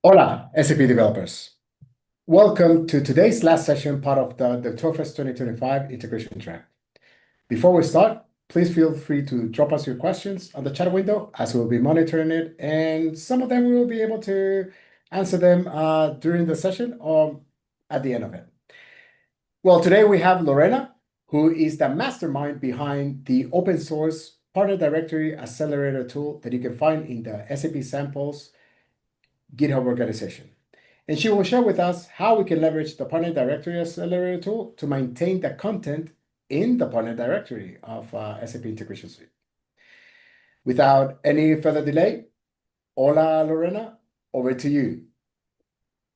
Hola, SAP developers. Welcome to today's last session, part of the TOEFL 2025 integration track. Before we start, please feel free to drop us your questions on the chat window as we'll be monitoring it, and some of them we will be able to answer them during the session or at the end of it. Well, today we have Lorena, who is the mastermind behind the open source Partner Directory Accelerator Tool that you can find in the SAP Samples GitHub organization. And she will share with us how we can leverage the Partner Directory Accelerator Tool to maintain the content in the Partner Directory of SAP Integration Suite. Without any further delay, hola, Lorena, over to you.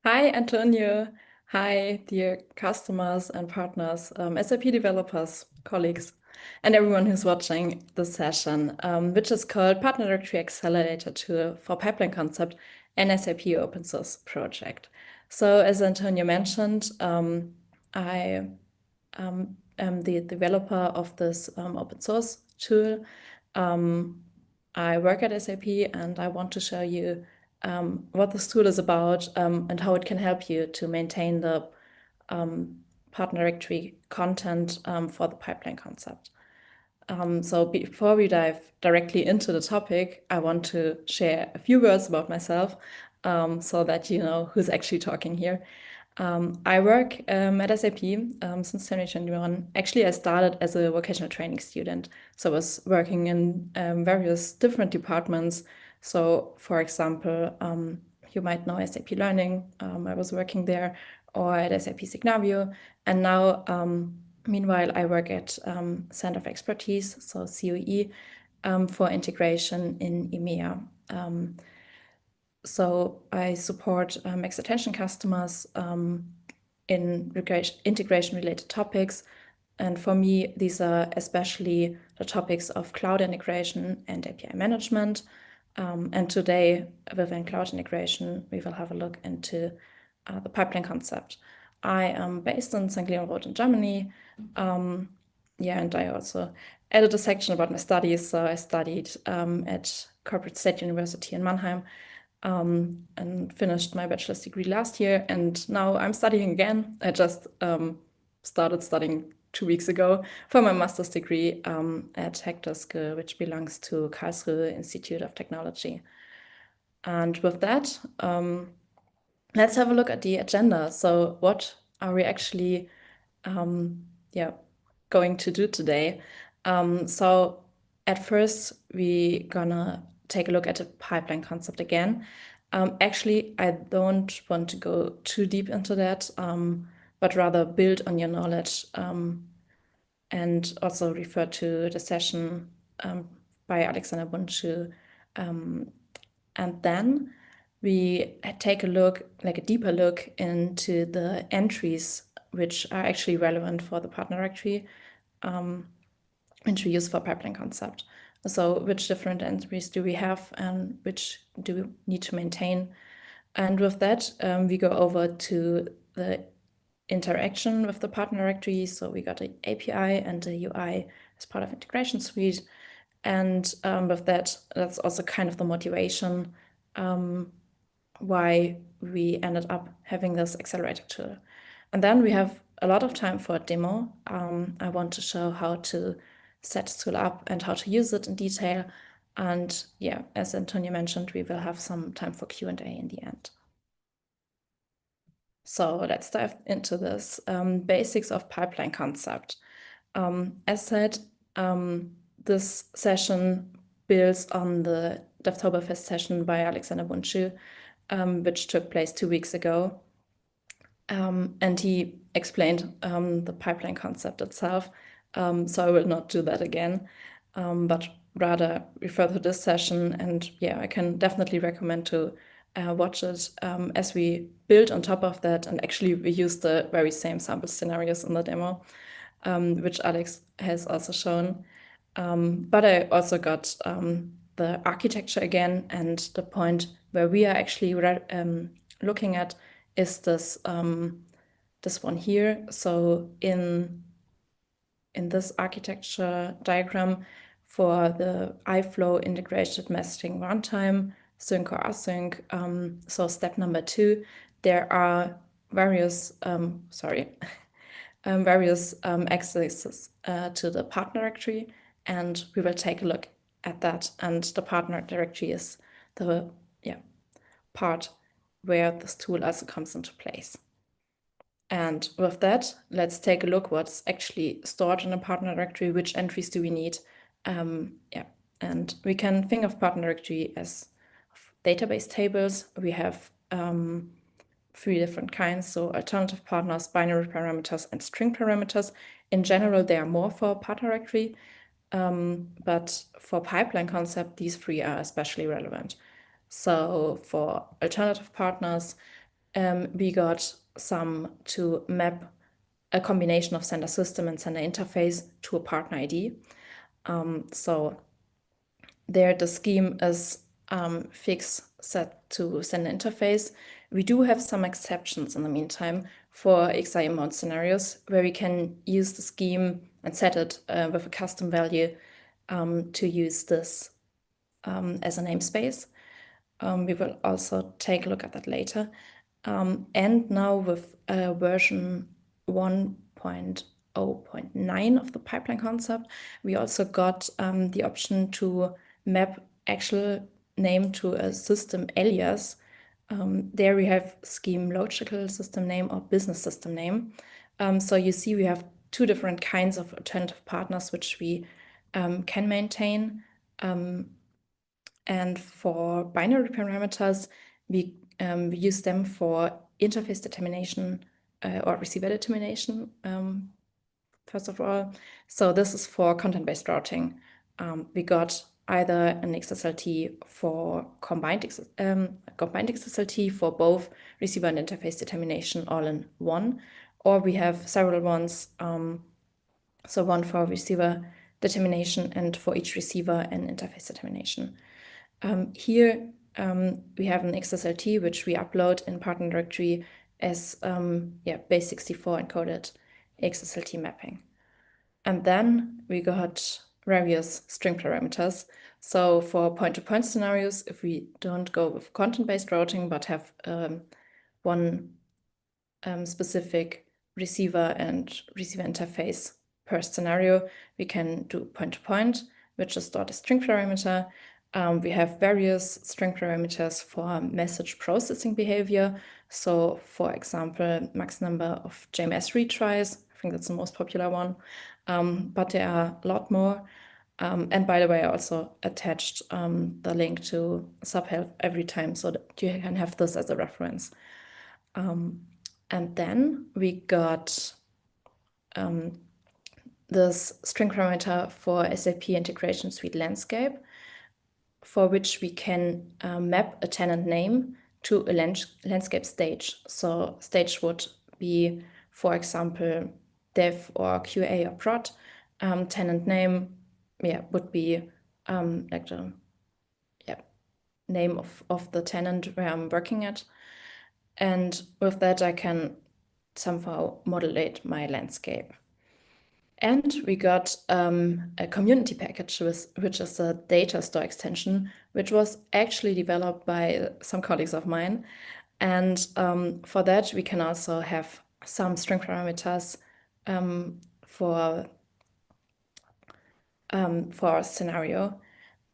Hi, Antonio. Hi, dear customers and partners, SAP developers, colleagues, and everyone who's watching the session, which is called Partner Directory Accelerator Tool for Pipeline Concept and SAP Open Source Project. So as Antonio mentioned, I am the developer of this open source tool. I work at SAP and I want to show you what this tool is about and how it can help you to maintain the Partner Directory content for the pipeline concept. So before we dive directly into the topic, I want to share a few words about myself so that you know who's actually talking here. I work at SAP since 2021. Actually, I started as a vocational training student, so I was working in various different departments. So, for example, you might know SAP Learning. I was working there, or at SAP Signavio, and now meanwhile, I work at Center of Expertise, so COE, for integration in EMEA. So I support extension customers in integration-related topics. And for me, these are especially the topics of cloud integration and API management. And today, within cloud integration, we will have a look into the pipeline concept. I am based in St. Leonrod in Germany. And I also added a section about my studies. So I studied at Corporate State University in Mannheim and finished my bachelor's degree last year. And now I'm studying again. I just started studying 2 weeks ago for my master's degree at Hector School, which belongs to Karlsruhe Institute of Technology. And with that, let's have a look at the agenda. So what are we actually going to do today? So at first, we're gonna take a look at the pipeline concept again. Actually, I don't want to go too deep into that, but rather build on your knowledge and also refer to the session by Alexander Bunchu. And then we take a look, like a deeper look into the entries which are actually relevant for the partner directory, which we use for pipeline concept. So which different entries do we have and which do we need to maintain? And with that, we go over to the interaction with the partner directory. So we got the API and the UI as part of integration suite. And with that, that's also kind of the motivation why we ended up having this accelerator tool. And then we have a lot of time for a demo. I want to show how to set this tool up and how to use it in detail. And yeah, as Antonio mentioned, we will have some time for Q&A in the end. So let's dive into this basics of pipeline concept. As said, this session builds on the Devtoberfest session by Alexander Bunchu, which took place 2 weeks ago. And he explained the pipeline concept itself. So I will not do that again, but rather refer to this session. And yeah, I can definitely recommend to watch it as we build on top of that. And actually, we use the very same sample scenarios in the demo, which Alex has also shown. But I also got the architecture again, and the point where we are actually looking at is this this one here. So in this architecture diagram for the iFlow integrated messaging runtime, sync or async. So step number 2, there are various accesses to the partner directory, and we will take a look at that. And the partner directory is the part where this tool also comes into place. And with that, let's take a look what's actually stored in a partner directory, which entries do we need. And we can think of partner directory as database tables. We have 3 different kinds, so alternative partners, binary parameters, and string parameters. In general, there are more for partner directory, but for pipeline concept, these 3 are especially relevant. So for alternative partners, we got some to map a combination of sender system and sender interface to a partner ID. So there the scheme is fixed set to sender interface. We do have some exceptions in the meantime for XIM mode scenarios where we can use the scheme and set it with a custom value to use this as a namespace. We will also take a look at that later. And now with version 1.0.9 of the pipeline concept, we also got the option to map actual name to a system alias. There we have scheme logical system name or business system name. So you see we have 2 different kinds of alternative partners which we can maintain. And for binary parameters, we use them for interface determination or receiver determination, first of all. So this is for content-based routing. We got either an XSLT for combined XSLT for both receiver and interface determination all in one, or we have several ones. So one for receiver determination and for each receiver and interface determination. Here we have an XSLT which we upload in partner directory as base64 encoded XSLT mapping. And then we got various string parameters. So for point-to-point scenarios, if we don't go with content-based routing but have one specific receiver and receiver interface per scenario, we can do point-to-point, which is stored as string parameter. We have various string parameters for message processing behavior. So for example, max number of JMS retries, I think that's the most popular one, but there are a lot more. And by the way, I also attached the link to subhelp every time so that you can have this as a reference. And then we got this string parameter for SAP Integration Suite Landscape, for which we can map a tenant name to a landscape stage. So stage would be, for example, dev or QA or prod. Tenant name would be like the name of the tenant where I'm working at. And with that, I can somehow modulate my landscape. And we got a community package, which is a data store extension, which was actually developed by some colleagues of mine. And for that, we can also have some string parameters for our scenario.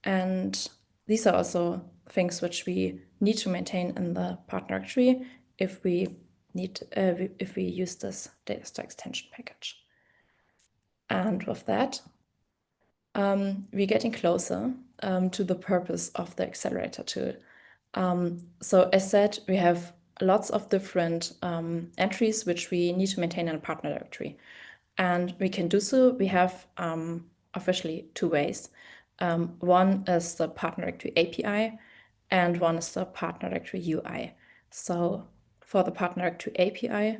And these are also things which we need to maintain in the partner directory if we use this data store extension package. And with that, we're getting closer to the purpose of the accelerator tool. So as said, we have lots of different entries which we need to maintain in a partner directory. And we can do so. We have officially 2 ways. One is the partner directory API, and one is the partner directory UI. So for the partner directory API,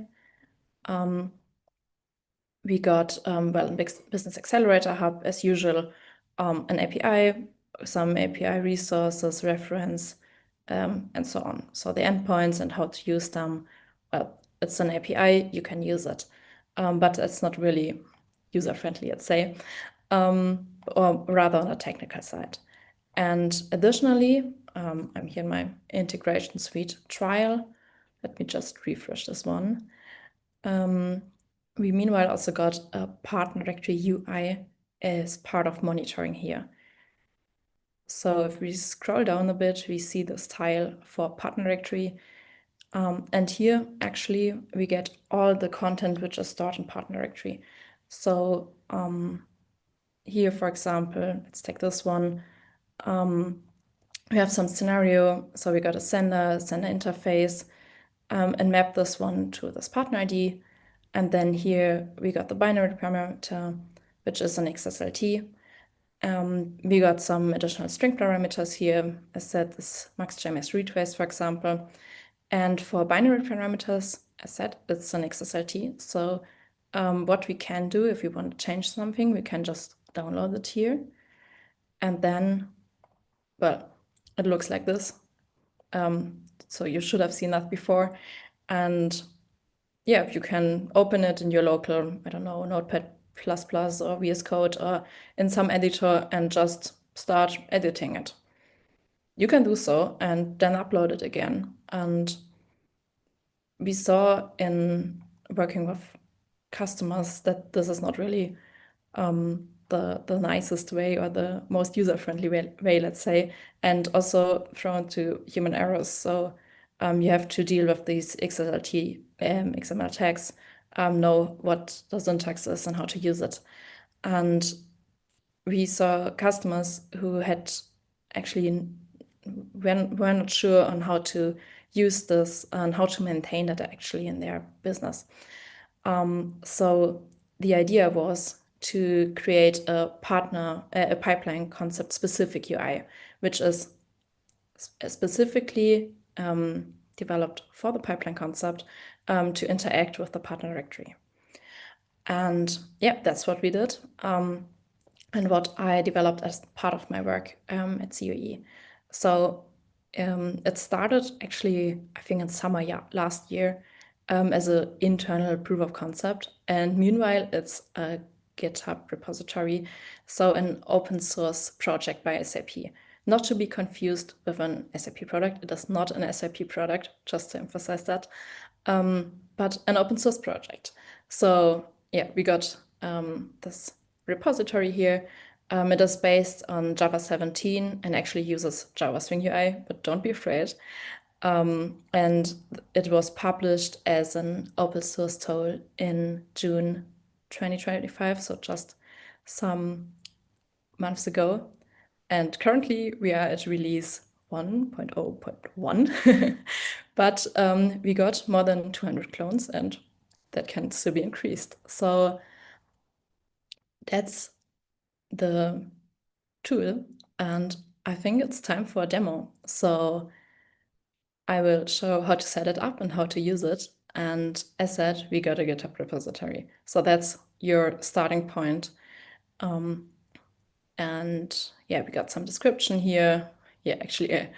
we got, in Business Accelerator Hub, as usual, an API, some API resources, reference, and so on. So the endpoints and how to use them, well, it's an API, you can use it, but it's not really user-friendly, let's say, or rather on a technical side. And additionally, I'm here in my integration suite trial. Let me just refresh this one. We meanwhile also got a partner directory UI as part of monitoring here. So if we scroll down a bit, we see this tile for partner directory. And here, actually, we get all the content which is stored in partner directory. So here, for example, let's take this one. We have some scenario. So we got a sender interface, and map this one to this partner ID. And then here we got the binary parameter, which is an XSLT. We got some additional string parameters here. As said, this max.jms retrace, for example. And for binary parameters, as said, it's an XSLT. So what we can do if we want to change something, we can just download it here. And then, well, it looks like this. So you should have seen that before. And yeah, you can open it in your local, I don't know, Notepad++ or VS Code or in some editor and just start editing it. You can do so and then upload it again. And we saw in working with customers that this is not really the nicest way or the most user-friendly way, let's say, and also prone to human errors. So you have to deal with these XSLT XML tags, know what the syntax is and how to use it. And we saw customers who had actually were not sure on how to use this and how to maintain it actually in their business. So the idea was to create a pipeline concept specific UI, which is specifically developed for the pipeline concept to interact with the partner directory. And yeah, that's what we did. And what I developed as part of my work at COE. So it started actually, I think in summer last year, as an internal proof of concept. And meanwhile, it's a GitHub repository, so an open source project by SAP. Not to be confused with an SAP product. It is not an SAP product, just to emphasize that, but an open source project. So yeah, we got this repository here. It is based on Java 17 and actually uses Java Swing UI, but don't be afraid. And it was published as an open source tool in June 2025, so just some months ago. And currently we are at release 1.0.1, but we got more than 200 clones and that can still be increased. So that's the tool, and I think it's time for a demo. So I will show how to set it up and how to use it. And as said, we got a GitHub repository. So that's your starting point. And yeah, we got some description here. Yeah, actually,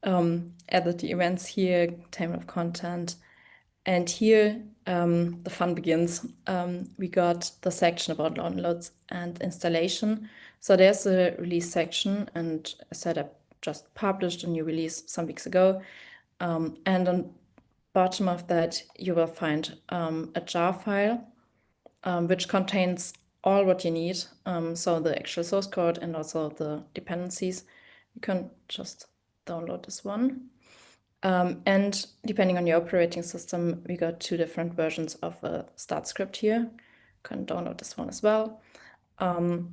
added the events here, table of content. And here, the fun begins. We got the section about downloads and installation. So there's a release section, and as said, I just published a new release some weeks ago. And on bottom of that, you will find a jar file, which contains all what you need. So the actual source code and also the dependencies. You can just download this one. And depending on your operating system, we got two different versions of a start script here. You can download this one as well. And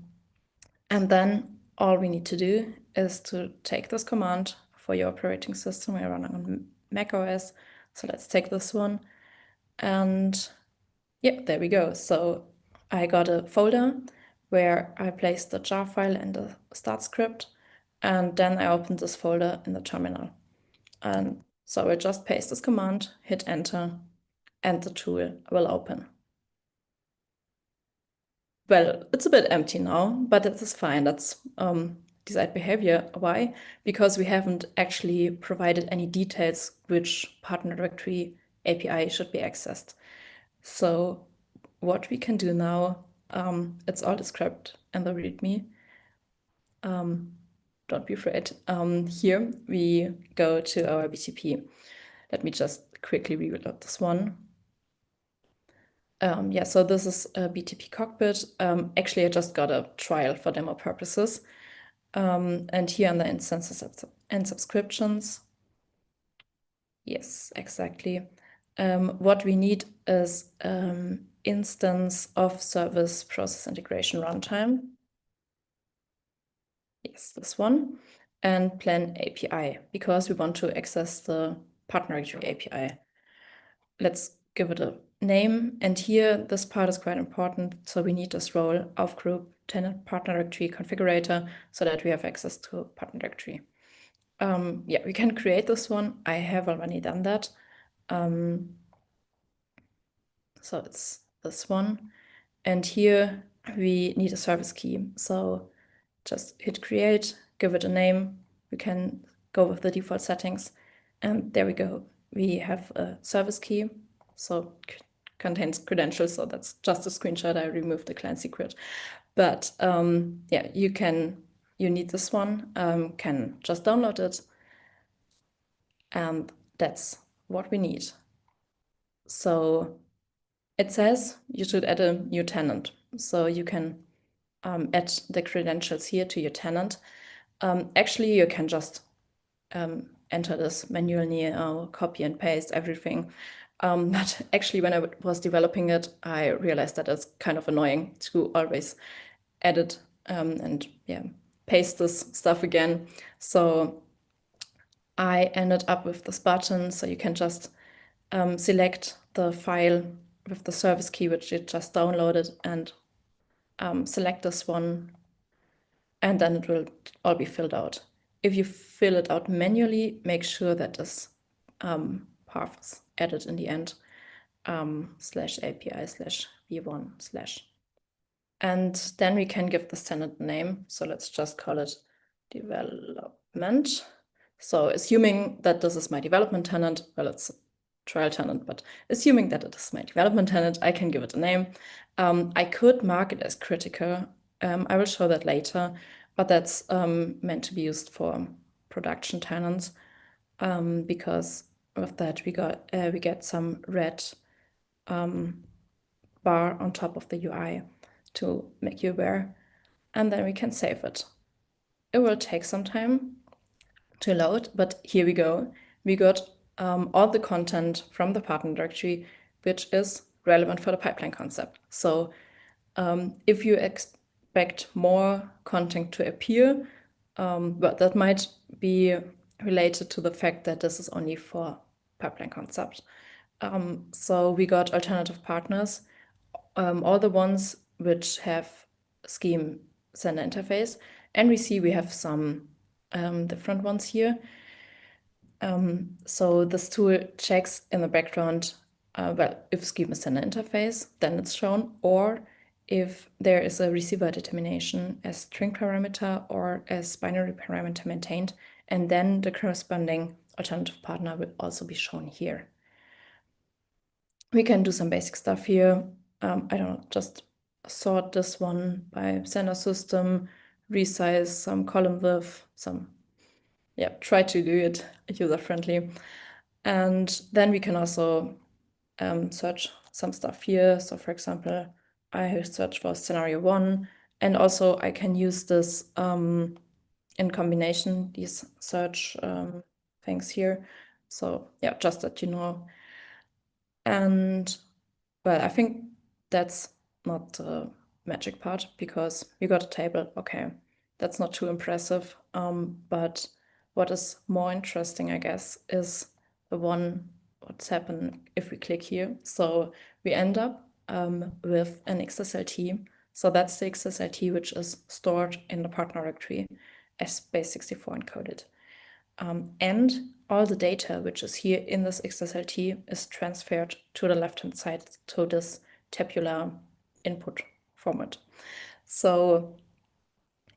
then all we need to do is to take this command for your operating system. We're running on Mac OS. So let's take this one. And yeah, there we go. So I got a folder where I placed the jar file and the start script. And then I opened this folder in the terminal. And so I just paste this command, hit enter, and the tool will open. Well, it's a bit empty now, but it is fine. That's desired behavior. Why? Because we haven't actually provided any details which partner directory API should be accessed. So what we can do now, it's all described in the README. don't be afraid. Here we go to our BTP. Let me just quickly reload this one. Yeah, so this is a BTP cockpit. Actually, I just got a trial for demo purposes. And here on the instances and subscriptions. Yes, exactly. What we need is instance of service process integration runtime. Yes, this one. And plan API, because we want to access the Partner Directory API. Let's give it a name. And here, this part is quite important. So we need this role of group tenant Partner Directory configurator so that we have access to Partner Directory. Yeah, we can create this one. I have already done that. So it's this one. And here we need a service key. So just hit create, give it a name. We can go with the default settings. And there we go. We have a service key. So contains credentials. So that's just a screenshot. I removed the client secret. But yeah, you need this one, can just download it. And that's what we need. So it says you should add a new tenant. So you can add the credentials here to your tenant. Actually, you can just enter this manually, copy and paste everything. But actually, when I was developing it, I realized that it's kind of annoying to always edit and yeah, paste this stuff again. So I ended up with this button, so you can just select the file with the service key, which you just downloaded, and select this one, and then it will all be filled out. If you fill it out manually, make sure that this path is added in the end, /API/v1/. And then we can give this tenant a name. So let's just call it development. So assuming that this is my development tenant, well, it's a trial tenant, but assuming that it is my development tenant, I can give it a name. I could mark it as critical. I will show that later, but that's meant to be used for production tenants, because with that we get some red bar on top of the UI to make you aware, and then we can save it. It will take some time to load, but here we go. We got all the content from the partner directory, which is relevant for the pipeline concept. So if you expect more content to appear, but that might be related to the fact that this is only for pipeline concept. So we got alternative partners, all the ones which have scheme sender interface, and we see we have some different ones here. So this tool checks in the background, well, if scheme is sender interface, then it's shown, or if there is a receiver determination as string parameter or as binary parameter maintained, and then the corresponding alternative partner will also be shown here. We can do some basic stuff here. I don't know, just sort this one by sender system, resize some column width, yeah, try to do it user-friendly. And then we can also search some stuff here. So for example, I search for scenario 1, and also I can use this in combination, these search things here. So yeah, just that you know. And well, I think that's not the magic part, because we got a table. Okay, that's not too impressive. But what is more interesting, I guess, is the one what's happened if we click here. So we end up with an XSLT. So that's the XSLT which is stored in the partner directory as base64 encoded. And all the data which is here in this XSLT is transferred to the left-hand side to this tabular input format. So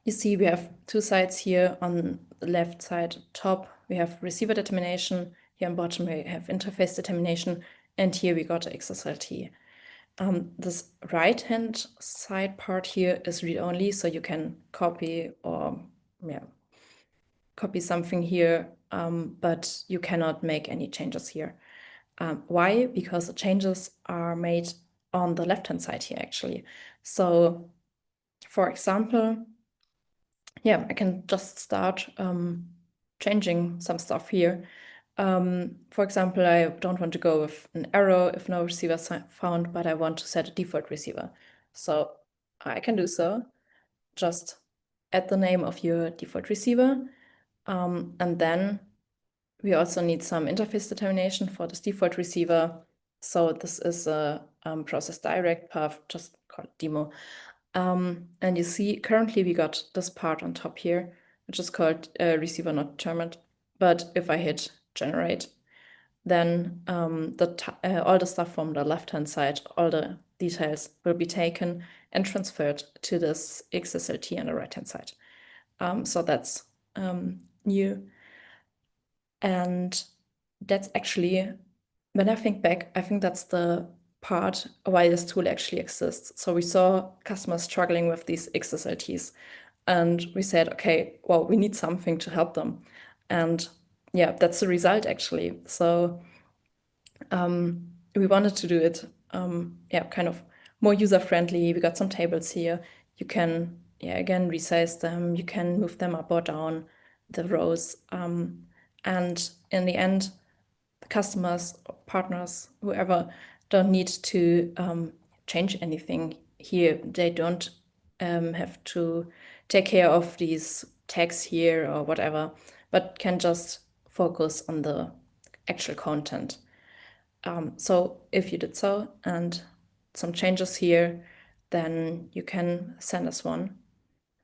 you see we have two sides here. On the left side top, we have receiver determination. Here on bottom, we have interface determination. And here we got XSLT. This right-hand side part here is read-only, so you can copy or copy something here, but you cannot make any changes here. Why? Because the changes are made on the left-hand side here, actually. So, for example, yeah, I can just start changing some stuff here. For example, I don't want to go with an arrow if no receiver found, but I want to set a default receiver. So I can do so. Just add the name of your default receiver. And then we also need some interface determination for this default receiver. So this is a process direct path, just called demo. And you see, currently we got this part on top here, which is called receiver not determined. But if I hit generate, then all the stuff from the left-hand side, all the details will be taken and transferred to this XSLT on the right-hand side. So that's new. And that's actually, when I think back, I think that's the part why this tool actually exists. So we saw customers struggling with these XSLTs, and we said, okay, well, we need something to help them. And yeah, that's the result actually. So we wanted to do it, kind of more user-friendly. We got some tables here. You can, again, resize them. You can move them up or down the rows. And in the end, the customers, partners, whoever, don't need to change anything here. They don't have to take care of these tags here or whatever, but can just focus on the actual content. So if you did so and some changes here, then you can send us one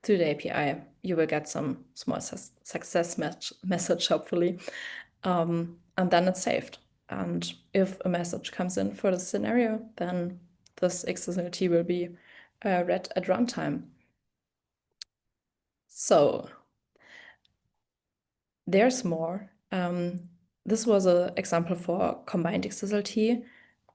through the API. You will get some small success message, hopefully, and then it's saved. And if a message comes in for the scenario, then this XSLT will be read at runtime. So there's more. This was an example for combined XSLT.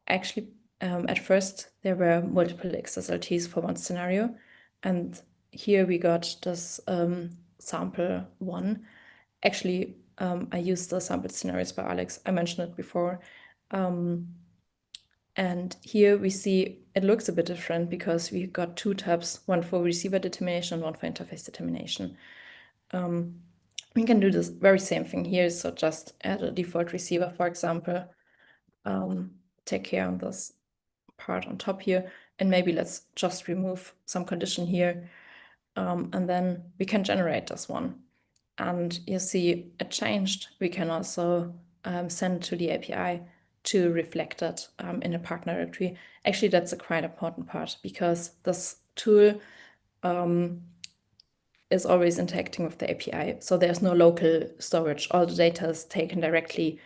Actually, at first, there were multiple XSLTs for one scenario. And here we got this sample one. Actually, I used the sample scenarios by Alex. I mentioned it before. And here we see it looks a bit different because we got two tabs, one for receiver determination, one for interface determination. We can do this very same thing here. So just add a default receiver, for example, take care of this part on top here, and maybe let's just remove some condition here, and then we can generate this one. And you see it changed. We can also send to the API to reflect it in a partner directory. Actually, that's a quite important part because this tool is always interacting with the API. So there's no local storage. All the data is taken directly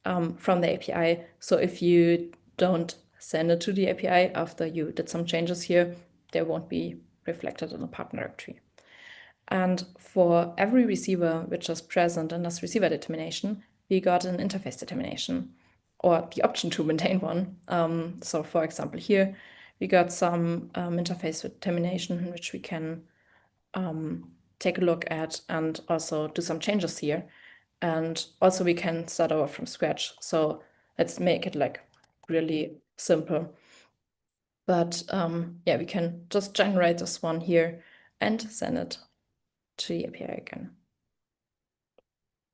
from the API. So if you don't send it to the API after you did some changes here, they won't be reflected in the partner directory. And for every receiver which is present in this receiver determination, we got an interface determination or the option to maintain one. So for example, here we got some interface determination which we can take a look at and also do some changes here. And also we can start over from scratch. So let's make it like really simple. But we can just generate this one here and send it to the API again.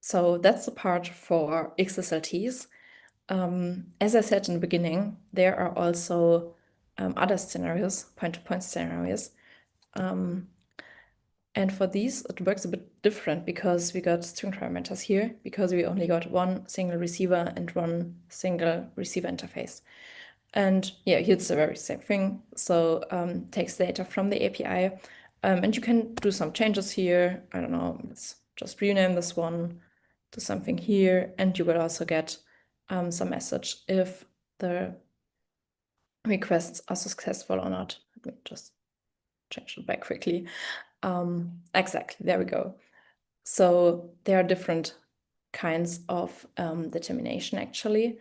So that's the part for XSLTs. As I said in the beginning, there are also other scenarios, point-to-point scenarios. And for these, it works a bit different because we got string parameters here, because we only got one single receiver and one single receiver interface. And yeah, here's the very same thing. So takes data from the API, and you can do some changes here. I don't know, let's just rename this one to something here, and you will also get some message if the requests are successful or not. Let me just change it back quickly. Exactly, there we go. So there are different kinds of determination actually.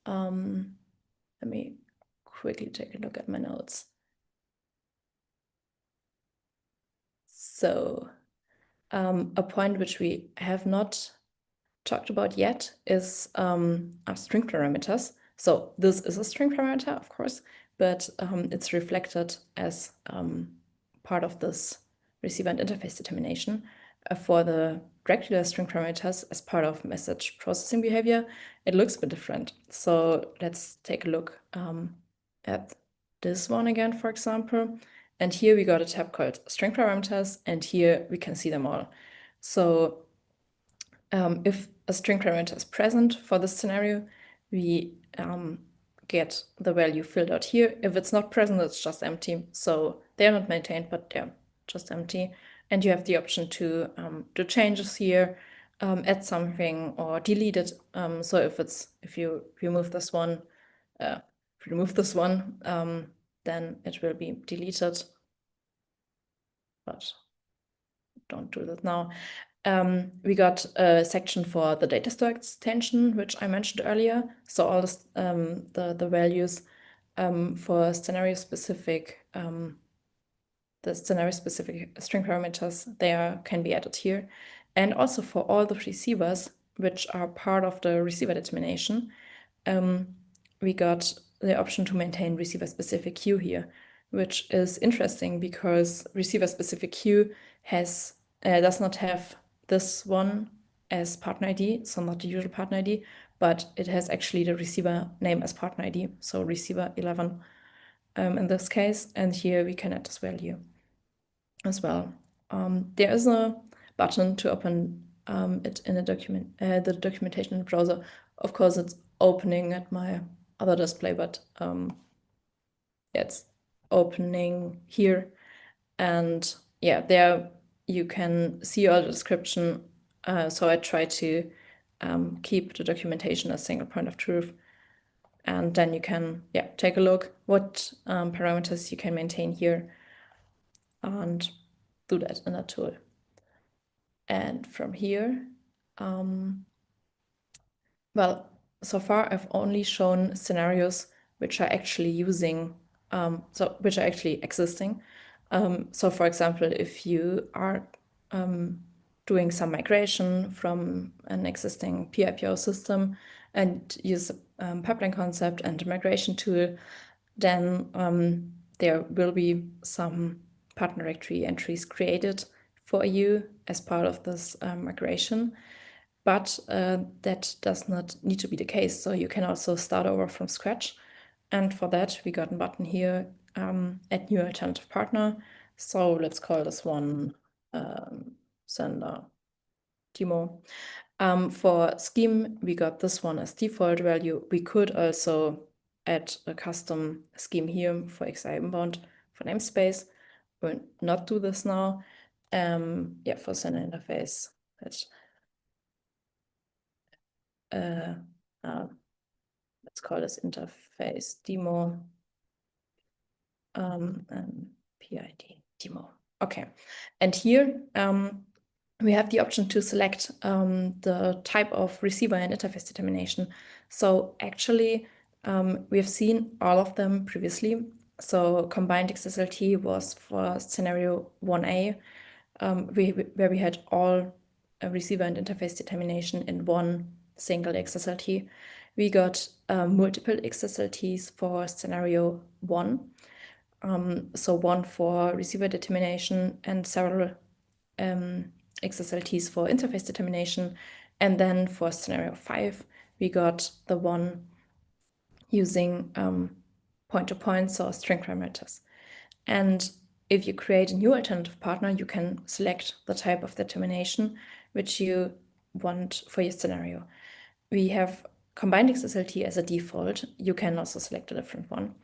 Let me quickly take a look at my notes. So A point which we have not talked about yet is our string parameters. So this is a string parameter, of course, but it's reflected as part of this receiver and interface determination. For the regular string parameters as part of message processing behavior, it looks a bit different. So let's take a look at this one again, for example. And here we got a tab called string parameters, and here we can see them all. So if a string parameter is present for this scenario, we get the value filled out here. If it's not present, it's just empty. So they're not maintained, but they're just empty. And you have the option to do changes here, add something or delete it. So if you remove this one, then it will be deleted. But don't do that now. We got a section for the data store extension, which I mentioned earlier. So all this, the values for scenario-specific, the scenario-specific string parameters, can be added here. And also for all the receivers, which are part of the receiver determination, we got the option to maintain receiver-specific queue here, which is interesting because receiver-specific queue does not have this one as partner ID, so not the usual partner ID, but it has actually the receiver name as partner ID, so receiver 11 in this case, and here we can add this value as well. There is a button to open it in a document, the documentation in the browser. Of course, it's opening at my other display, but it's opening here, and yeah, there you can see all the description. So I try to keep the documentation as single point of truth. And then you can take a look what parameters you can maintain here and do that in a tool. And from here, well, so far I've only shown scenarios which are actually which are actually existing. So for example, if you are doing some migration from an existing PIPO system and use a pipeline concept and a migration tool, then there will be some partner directory entries created for you as part of this migration. But that does not need to be the case. So you can also start over from scratch. And for that, we got a button here, add new alternative partner. So let's call this one sender demo. For scheme, we got this one as default value. We could also add a custom scheme here for XI inbound for namespace. We'll not do this now. For sender interface, let's call this interface demo and PID demo. Okay, and here we have the option to select the type of receiver and interface determination. So actually, we have seen all of them previously. So combined XSLT was for scenario 1A, where we had all receiver and interface determination in one single XSLT. We got multiple XSLTs for scenario 1. So one for receiver determination and several XSLTs for interface determination. And then for scenario 5, we got the one using point-to-point, so string parameters. And if you create a new alternative partner, you can select the type of determination which you want for your scenario. We have combined XSLT as a default. You can also select a different one.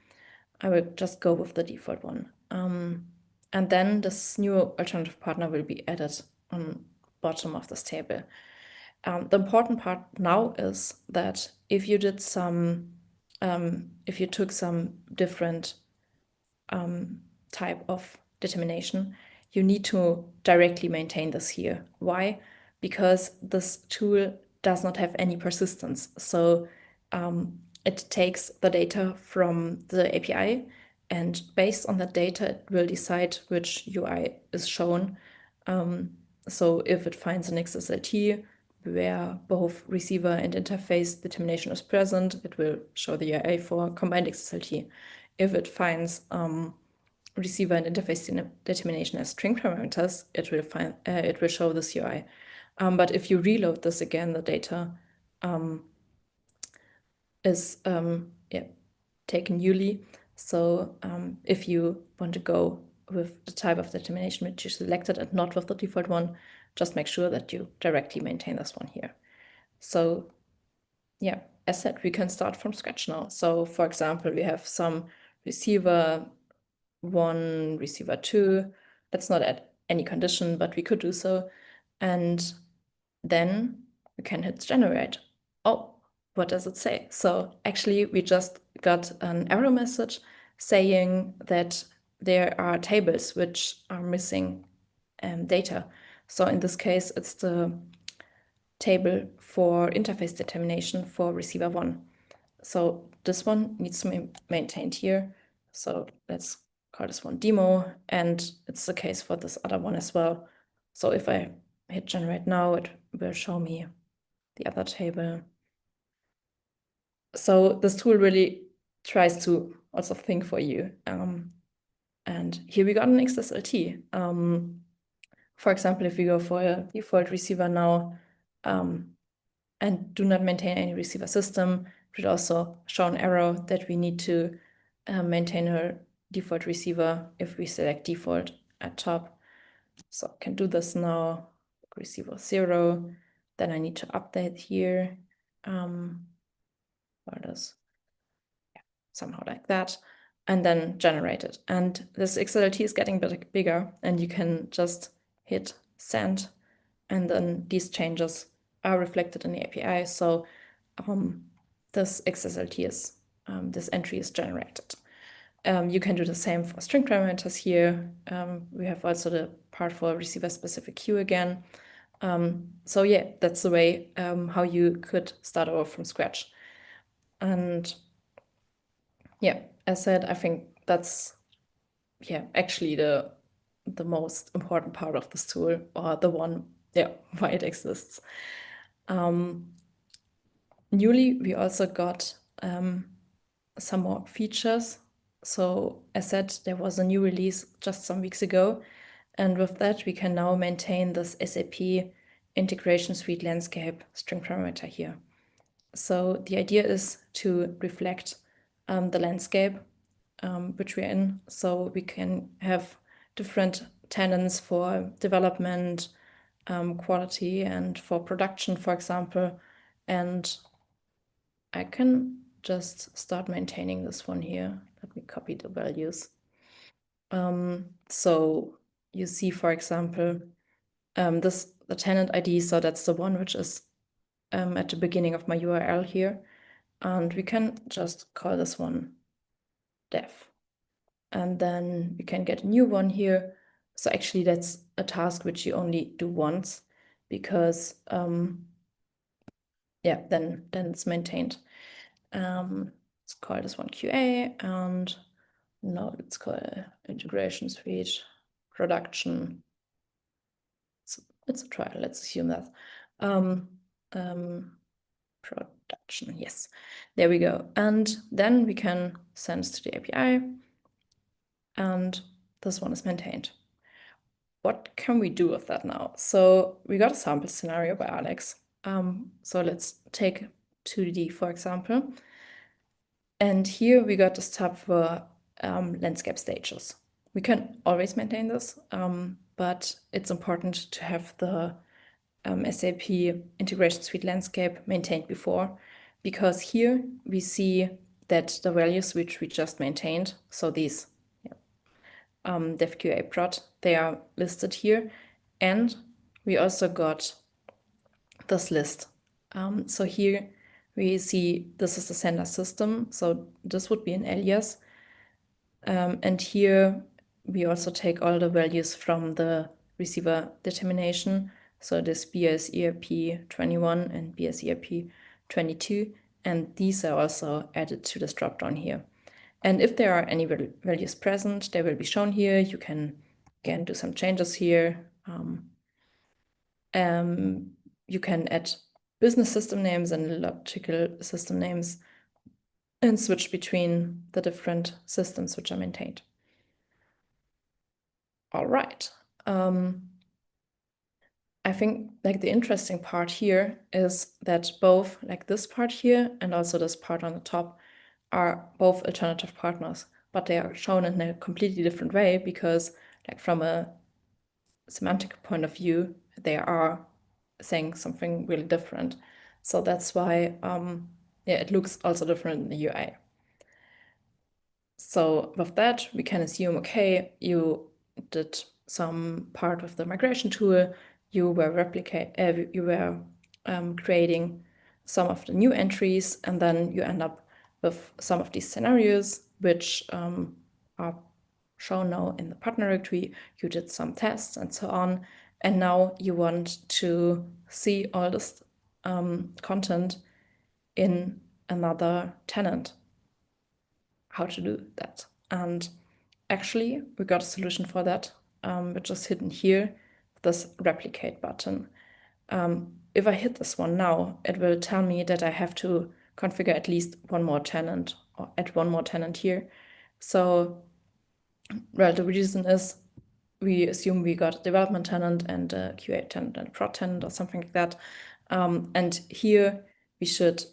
I will just go with the default one. And then this new alternative partner will be added on bottom of this table. The important part now is that if you took some different type of determination, you need to directly maintain this here. Why? Because this tool does not have any persistence. So it takes the data from the API, and based on that data, it will decide which UI is shown So if it finds an XSLT where both receiver and interface determination is present, it will show the UI for combined XSLT. If it finds receiver and interface determination as string parameters, it will show this UI. But if you reload this again, the data is taken newly. So if you want to go with the type of determination which you selected and not with the default one, just make sure that you directly maintain this one here. So yeah, as said, we can start from scratch now. So for example, we have some receiver 1, receiver 2. Let's not add any condition, but we could do so. And then we can hit generate. Oh, what does it say? So actually, we just got an error message saying that there are tables which are missing data. So in this case, it's the table for interface determination for receiver 1. So this one needs to be maintained here. So let's call this one demo, and it's the case for this other one as well. So if I hit generate now, it will show me the other table. So this tool really tries to also think for you. And here we got an XSLT. For example, if we go for a default receiver now and do not maintain any receiver system, it will also show an error that we need to maintain a default receiver if we select default at top. So I can do this now, receiver 0. Then I need to update here. Or this, somehow like that, and then generate it. And this XSLT is getting a bit bigger, and you can just hit send, and then these changes are reflected in the API. So this XSLT is, this entry is generated. You can do the same for string parameters here. We have also the part for receiver-specific queue again. So yeah, that's the way how you could start over from scratch. And yeah, as said, I think that's actually the most important part of this tool, or the one why it exists. Newly, we also got some more features. So as said, there was a new release just some weeks ago, and with that we can now maintain this SAP integration suite landscape string parameter here. So the idea is to reflect the landscape which we're in. So we can have different tenants for development, quality, and for production, for example. And I can just start maintaining this one here. Let me copy the values. So you see, for example, the tenant ID. So that's the one which is at the beginning of my URL here. And we can just call this one dev. And then we can get a new one here. So actually that's a task which you only do once, because then it's maintained. Let's call this one QA, and now let's call it integration suite production. It's a trial, let's assume that. Production, yes, there we go. And then we can send to the API, and this one is maintained. What can we do with that now? So we got a sample scenario by Alex. So let's take 2D, for example. And here we got this tab for landscape stages. We can always maintain this, but it's important to have the SAP integration suite landscape maintained before, because here we see that the values which we just maintained, so these dev QA prod, they are listed here. And we also got this list. So here we see this is the sender system. So this would be an alias. And here we also take all the values from the receiver determination. So this BSERP 21 and BSERP 22. And these are also added to this dropdown here. And if there are any values present, they will be shown here. You can, again, do some changes here. You can add business system names and logical system names and switch between the different systems which are maintained. All right. I think like the interesting part here is that both like this part here and also this part on the top are both alternative partners, but they are shown in a completely different way because like from a semantic point of view, they are saying something really different. So that's why yeah, it looks also different in the UI. So with that, we can assume, okay, you did some part of the migration tool, you were creating some of the new entries, and then you end up with some of these scenarios, which are shown now in the partner directory. You did some tests and so on, and now you want to see all this content in another tenant. How to do that? And actually, we got a solution for that, which is hidden here, this replicate button. If I hit this one now, it will tell me that I have to configure at least one more tenant or add one more tenant here. So, well, the reason is we assume we got a development tenant and a QA tenant and a prod tenant or something like that. And here we should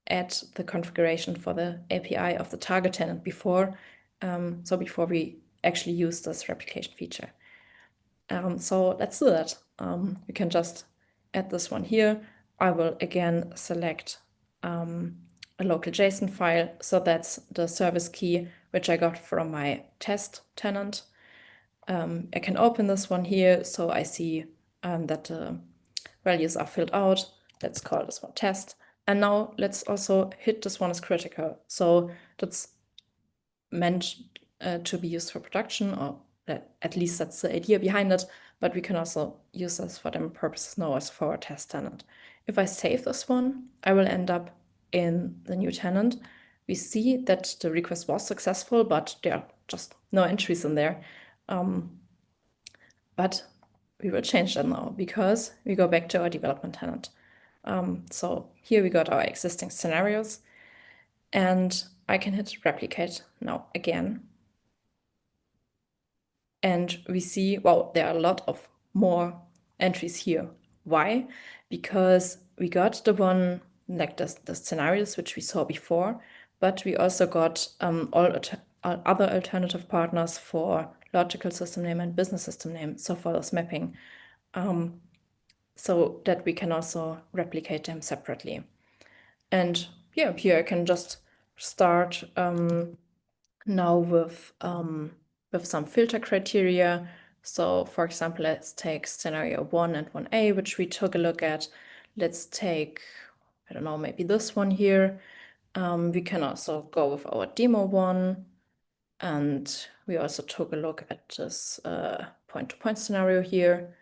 add the configuration for the API of the target tenant before, so before we actually use this replication feature. So let's do that. We can just add this one here. I will again select a local JSON file. So that's the service key, which I got from my test tenant. I can open this one here. So I see that the values are filled out. Let's call this one test. And now let's also hit this one as critical. So that's meant to be used for production, or at least that's the idea behind it, but we can also use this for demo purposes now as for a test tenant. If I save this one, I will end up in the new tenant. We see that the request was successful, but there are just no entries in there. But we will change that now because we go back to our development tenant. So here we got our existing scenarios, and I can hit replicate now again. And we see, well, there are a lot of more entries here. Why? Because we got the one, like the scenarios which we saw before, but we also got all other alternative partners for logical system name and business system name, so for this mapping, so that we can also replicate them separately. And yeah, here I can just start now with some filter criteria. So for example, let's take scenario 1 and 1A, which we took a look at. Let's take, I don't know, maybe this one here. We can also go with our demo one. And we also took a look at this point-to-point scenario here.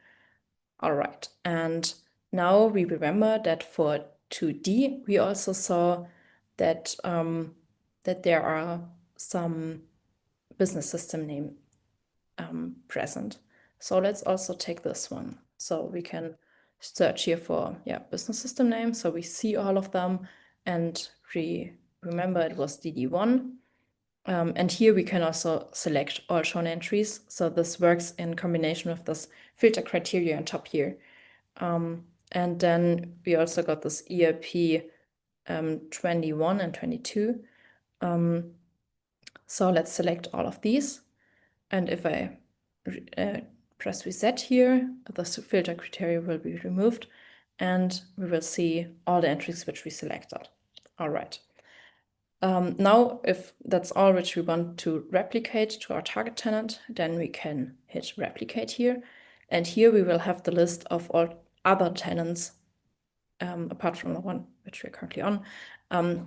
All right, and now we remember that for 2D, we also saw that, that there are some business system name present. So let's also take this one. So we can search here for business system name. So we see all of them, and we remember it was DD1. And here we can also select all shown entries. So this works in combination with this filter criteria on top here. And then we also got this ERP 21 and 22. So let's select all of these. And if I press reset here, the filter criteria will be removed, and we will see all the entries which we selected. All right. Now, if that's all which we want to replicate to our target tenant, then we can hit replicate here. And here we will have the list of all other tenants, apart from the one which we're currently on,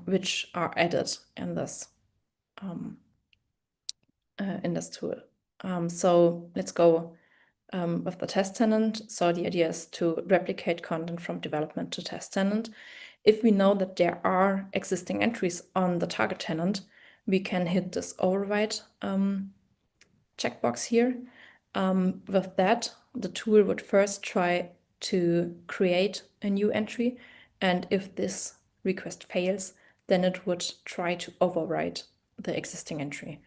which are added in this tool. So let's go with the test tenant. So the idea is to replicate content from development to test tenant. If we know that there are existing entries on the target tenant, we can hit this override checkbox here. With that, the tool would first try to create a new entry. And if this request fails, then it would try to overwrite the existing entry.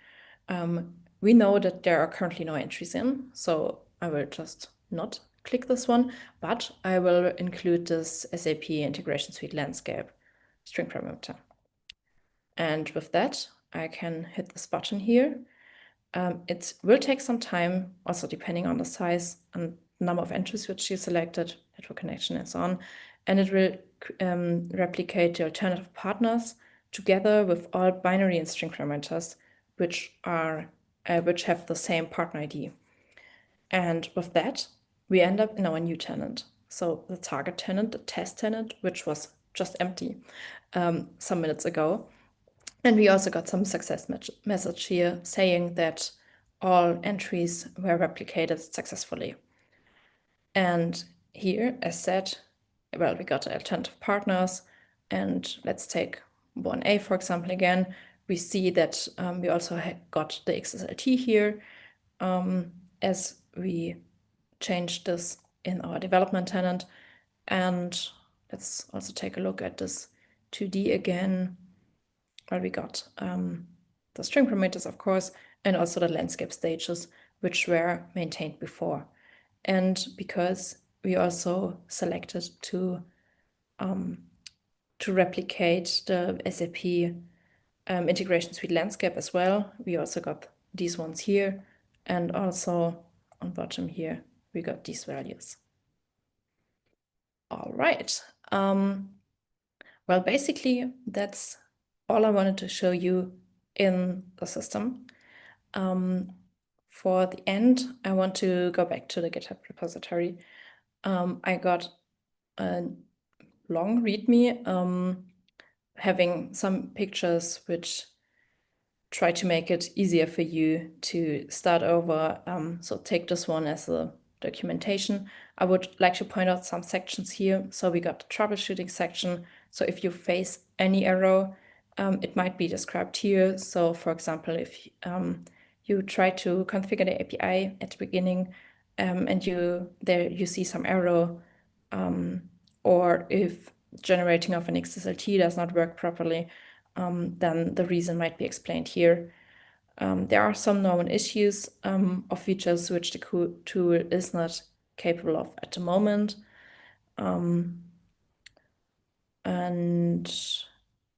We know that there are currently no entries in, so I will just not click this one, but I will include this SAP Integration Suite Landscape string parameter. And with that, I can hit this button here. It will take some time, also depending on the size and number of entries which you selected, network connection and so on. And it will replicate the alternative partners together with all binary and string parameters, which have the same partner ID. And with that, we end up in our new tenant. So the target tenant, the test tenant, which was just empty some minutes ago. And we also got some success message here saying that all entries were replicated successfully. And here, as said, well, we got alternative partners. And let's take 1A, for example, again. We see that we also got the XSLT here as we changed this in our development tenant. And let's also take a look at this 2D again. Well, we got the string parameters, of course, and also the landscape stages, which were maintained before. And because we also selected to replicate the SAP Integration Suite Landscape as well, we also got these ones here, and also on bottom here, we got these values. All right. Well, basically, that's all I wanted to show you in the system. For the end, I want to go back to the GitHub repository. I got a long README having some pictures which try to make it easier for you to start over. So take this one as a documentation. I would like to point out some sections here. So we got the troubleshooting section. So if you face any error, it might be described here. So for example, if you try to configure the API at the beginning and you see some error, or if generating of an XSLT does not work properly, then the reason might be explained here. There are some known issues of features which the tool is not capable of at the moment. And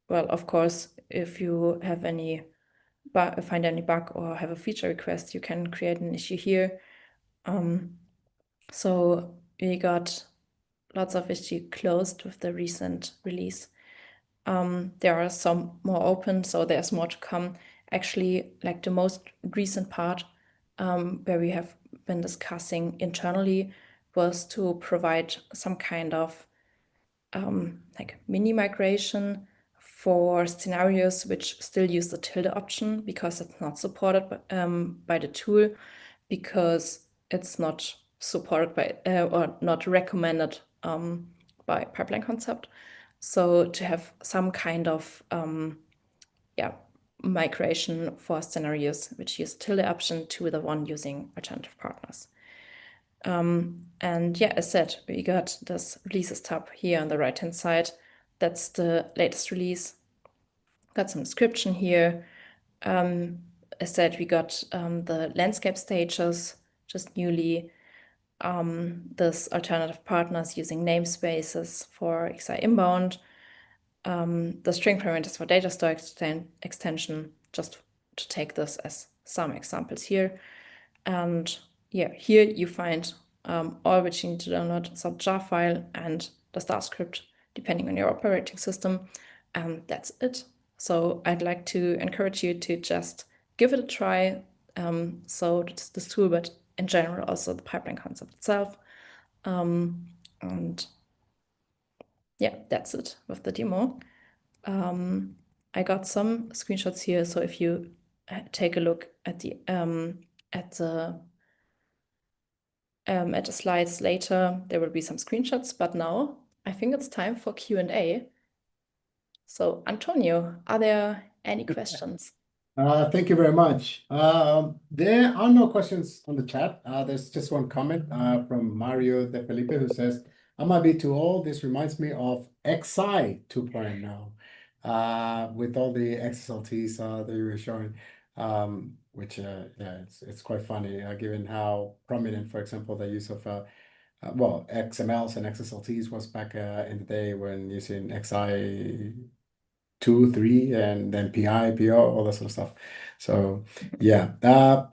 well, of course, if you have find any bug or have a feature request, you can create an issue here. So we got lots of issues closed with the recent release. There are some more open, so there's more to come. Actually, like the most recent part where we have been discussing internally was to provide some kind of like mini migration for scenarios which still use the tilde option, because it's not supported by the tool, because it's not supported by or not recommended by Pipeline Concept. So to have some kind of migration for scenarios which use tilde option to the one using alternative partners. And yeah, as said, we got this releases tab here on the right-hand side. That's the latest release. Got some description here. As said, we got the landscape stages just newly. This alternative partners using namespaces for XI inbound. The string parameters for data store extension, just to take this as some examples here. And yeah, here you find all which you need to download, so jar file and the star script, depending on your operating system. And that's it. So I'd like to encourage you to just give it a try. So it's this tool, but in general, also the pipeline concept itself. And yeah, that's it with the demo. I got some screenshots here, so if you take a look at the slides later, there will be some screenshots. But now I think it's time for Q&A. So Antonio, are there any questions? Thank you very much. There are no questions on the chat. There's just one comment from Mario De Felipe who says, I might be too old. This reminds me of XI 2.0 with all the XSLTs that you were showing, which yeah, it's quite funny given how prominent, for example, the use of well, XMLs and XSLTs was back in the day when using XI 2, 3, and then PI, PO, all that sort of stuff. So yeah, but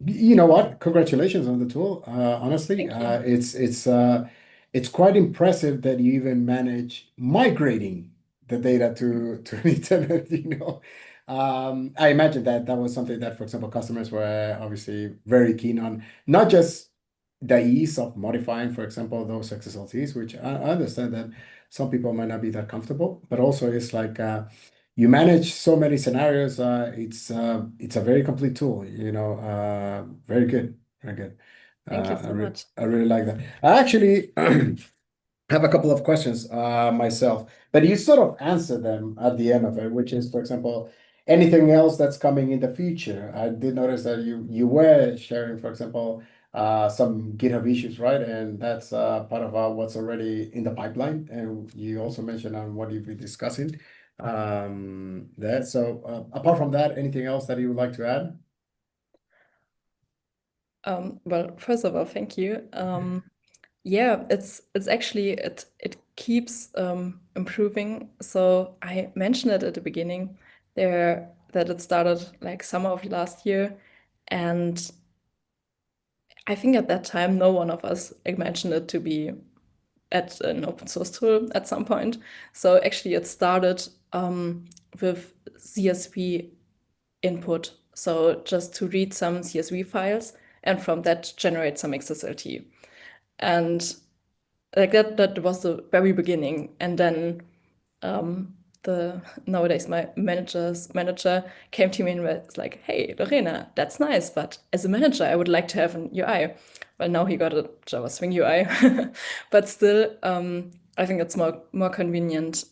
you know what? Congratulations on the tool. Honestly, Thank you. it's quite impressive that you even manage migrating the data to an internet. I imagine that that was something that, for example, customers were obviously very keen on, not just the ease of modifying, for example, those XSLTs, which I understand that some people might not be that comfortable, but also it's like you manage so many scenarios. It's a very complete tool, very good, very good. Thank you so much. I really like that. I actually have a couple of questions myself, but you sort of answer them at the end of it, which is, for example, anything else that's coming in the future. I did notice that you were sharing, for example, some GitHub issues, right? And that's part of what's already in the pipeline. And you also mentioned on what you've been discussing there. So apart from that, anything else that you would like to add? Well, first of all, thank you. Yeah, it's actually it keeps improving. So I mentioned it at the beginning there that it started like summer of last year, and I think at that time no one of us imagined it to be at an open source tool at some point. So actually it started with CSV input. So just to read some CSV files and from that generate some XSLT. And like that was the very beginning. And then the nowadays my manager came to me and was like, "Hey, Lorena, that's nice, but as a manager, I would like to have an UI." Well, now he got a Java Swing UI, but still, I think it's more convenient.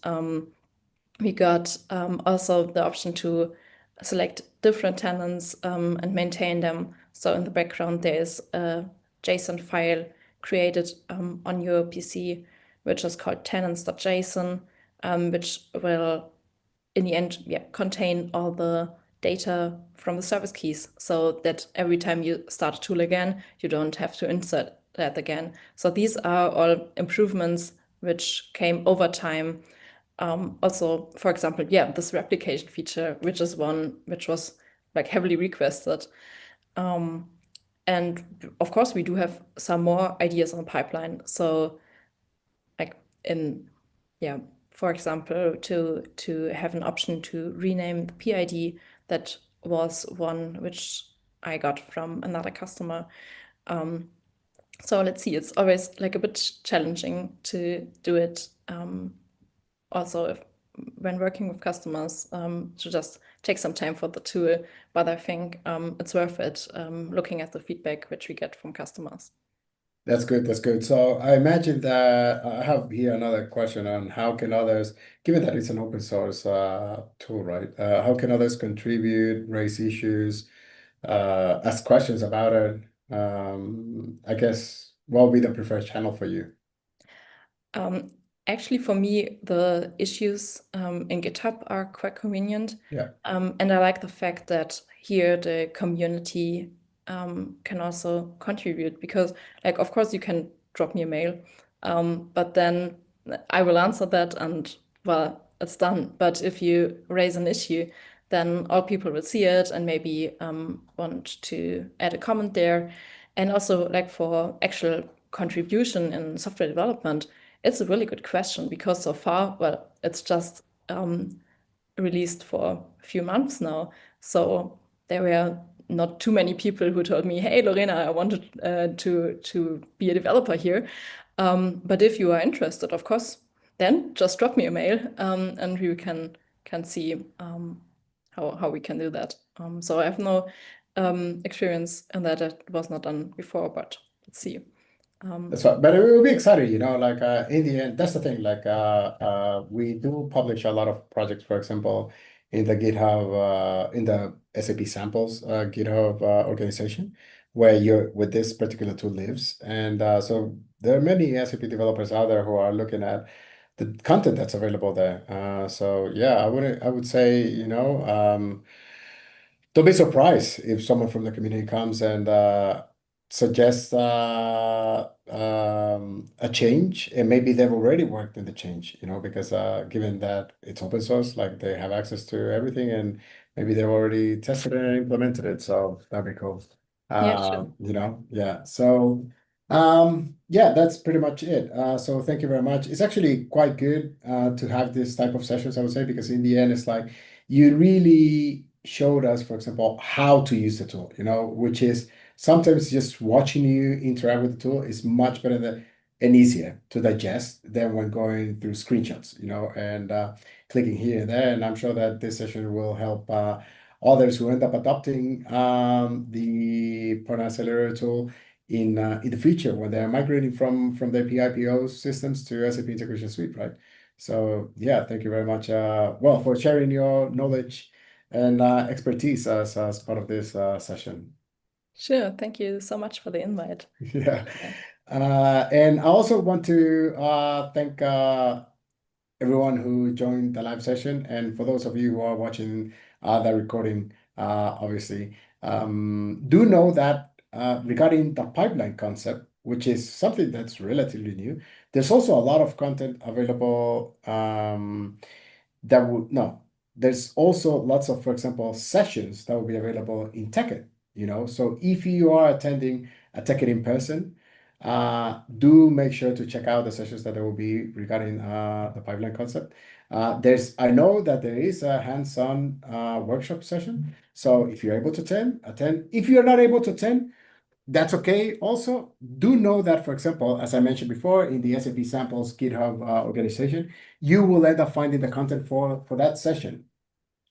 We got also the option to select different tenants and maintain them. So in the background, there's a JSON file created on your PC, which is called tenants.json, which will in the end, yeah, contain all the data from the service keys so that every time you start a tool again, you don't have to insert that again. So these are all improvements which came over time. Also, for example, yeah, this replication feature, which is one which was like heavily requested. And of course, we do have some more ideas on the pipeline. So like in yeah, for example, to have an option to rename the PID, that was one which I got from another customer. So let's see, it's always like a bit challenging to do it. Also, when working with customers, to just take some time for the tool, but I think it's worth it looking at the feedback which we get from customers. That's good. That's good. So I imagine that I have here another question on how can others, given that it's an open source tool, right? How can others contribute, raise issues, ask questions about it? I guess what will be the preferred channel for you? Um, Actually, for me, the issues in GitHub are quite convenient. Yeah. And I like the fact that here the community can also contribute because, like, of course, you can drop me a mail, but then I will answer that and, well, it's done. But if you raise an issue, then all people will see it and maybe want to add a comment there. And also, like, for actual contribution in software development, it's a really good question because so far, well, it's just released for a few months now. So there were not too many people who told me, "Hey, Lorena, I wanted to be a developer here." But if you are interested, of course, then just drop me a mail, and we can see how we can do that. So I have no experience in that. It was not done before, but let's see. That's right. But it will be exciting, like in the end, that's the thing. Like we do publish a lot of projects, for example, in the GitHub, in the SAP samples GitHub organization where this particular tool lives. And so there are many SAP developers out there who are looking at the content that's available there. So yeah, I would say, don't be surprised if someone from the community comes and suggests a change, and maybe they've already worked in the change, because given that it's open source, like they have access to everything, and maybe they've already tested it and implemented it. So that'd be cool. Yeah, sure. Yeah. So yeah, that's pretty much it. So thank you very much. It's actually quite good to have this type of sessions, I would say, because in the end, it's like you really showed us, for example, how to use the tool, which is sometimes just watching you interact with the tool is much better and easier to digest than when going through screenshots, and clicking here and there. And I'm sure that this session will help others who end up adopting the Partner Accelerator tool in the future when they're migrating from their PIPO systems to SAP Integration Suite, right? So yeah, thank you very much, well, for sharing your knowledge and expertise as part of this session. Sure. Thank you so much for the invite. Yeah. Yeah. And I also want to thank everyone who joined the live session. And for those of you who are watching the recording, obviously, do know that regarding the pipeline concept, which is something that's relatively new, there's also a lot of content available that would no. There's also lots of, for example, sessions that will be available in Tekken, So if you are attending a Tekken in person, do make sure to check out the sessions that there will be regarding the pipeline concept. I know that there is a hands-on workshop session. So if you're able to attend. If you're not able to attend, that's okay. Also, do know that, for example, as I mentioned before, in the SAP samples GitHub organization, you will end up finding the content for that session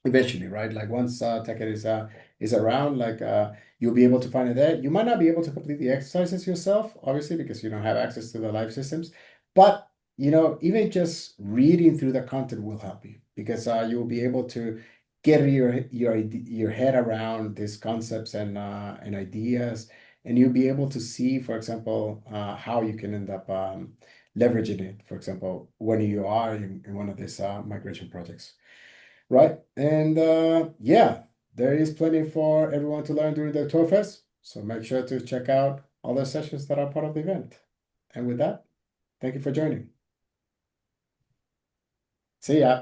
eventually, right? Like once Tekken is around, like you'll be able to find it there. You might not be able to complete the exercises yourself, obviously, because you don't have access to the live systems. But even just reading through the content will help you because you'll be able to get your head around these concepts and ideas, and you'll be able to see, for example, how you can end up leveraging it, for example, when you are in one of these migration projects. Right. And yeah, there is plenty for everyone to learn during the tour fest. So make sure to check out all the sessions that are part of the event. And with that, thank you for joining. See ya.